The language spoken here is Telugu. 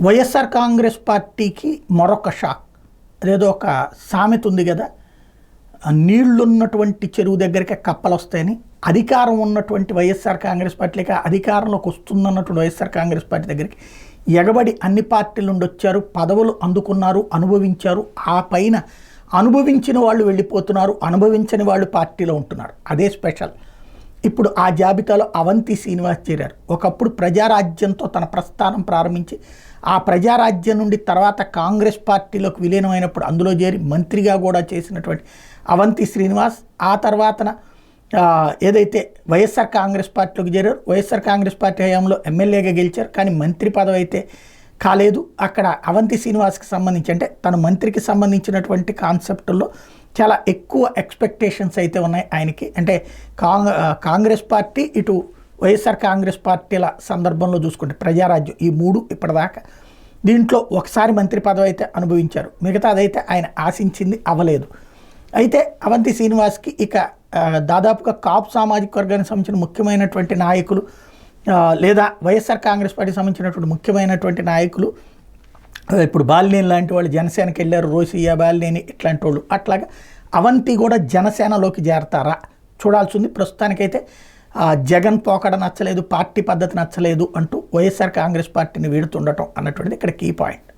వైఎస్ఆర్ కాంగ్రెస్ పార్టీకి మరొక షాక్. అదేదో ఒక సామెత ఉంది కదా, నీళ్లున్నటువంటి చెరువు దగ్గరికి కప్పలు వస్తాయని. అధికారం ఉన్నటువంటి వైఎస్ఆర్ కాంగ్రెస్ పార్టీకి అధికారంలోకి వస్తుందన్నటువంటి వైఎస్ఆర్ కాంగ్రెస్ పార్టీ దగ్గరికి ఎగబడి అన్ని పార్టీల నుండి వచ్చారు, పదవులు అందుకున్నారు, అనుభవించారు. ఆ పైన అనుభవించిన వాళ్ళు వెళ్ళిపోతున్నారు, అనుభవించని వాళ్ళు పార్టీలో ఉంటున్నారు. అదే స్పెషల్. ఇప్పుడు ఆ జాబితాలో అవంతి శ్రీనివాస్ చేరారు. ఒకప్పుడు ప్రజారాజ్యంతో తన ప్రస్థానం ప్రారంభించి ఆ ప్రజారాజ్యం నుండి తర్వాత కాంగ్రెస్ పార్టీలోకి విలీనమైనప్పుడు అందులో చేరి మంత్రిగా కూడా చేసినటువంటి అవంతి శ్రీనివాస్ ఆ తర్వాతన ఏదైతే వైఎస్ఆర్ కాంగ్రెస్ పార్టీలోకి చేరారు, వైఎస్ఆర్ కాంగ్రెస్ పార్టీ హయాంలో ఎమ్మెల్యేగా గెలిచారు, కానీ మంత్రి పదవి అయితే కాలేదు. అక్కడ అవంతి శ్రీనివాస్కి సంబంధించి అంటే తన మంత్రికి సంబంధించినటువంటి కాన్సెప్టుల్లో చాలా ఎక్కువ ఎక్స్పెక్టేషన్స్ అయితే ఉన్నాయి ఆయనకి. అంటే కాంగ్రెస్ పార్టీ ఇటు వైఎస్ఆర్ కాంగ్రెస్ పార్టీల సందర్భంలో చూసుకుంటే ప్రజారాజ్యం ఈ మూడు ఇప్పటిదాకా దీంట్లో ఒకసారి మంత్రి పదవి అయితే అనుభవించారు, మిగతాదైతే ఆయన ఆశించింది అవ్వలేదు. అయితే అవంతి శ్రీనివాస్కి ఇక దాదాపుగా కాపు సామాజిక వర్గానికి సంబంధించిన ముఖ్యమైనటువంటి నాయకులు లేదా వైఎస్ఆర్ కాంగ్రెస్ పార్టీకి సంబంధించినటువంటి ముఖ్యమైనటువంటి నాయకులు ఇప్పుడు బాలినేని లాంటి వాళ్ళు జనసేనకి వెళ్ళారు, రోసియా బాలినేని ఇట్లాంటి వాళ్ళు. అట్లాగా అవంతి కూడా జనసేనలోకి చేరతారా చూడాల్సింది. ప్రస్తుతానికైతే జగన్ పోకడ నచ్చలేదు, పార్టీ పద్ధతి నచ్చలేదు అంటూ వైఎస్ఆర్ కాంగ్రెస్ పార్టీని వీడుతుండటం అన్నటువంటిది ఇక్కడ కీ పాయింట్.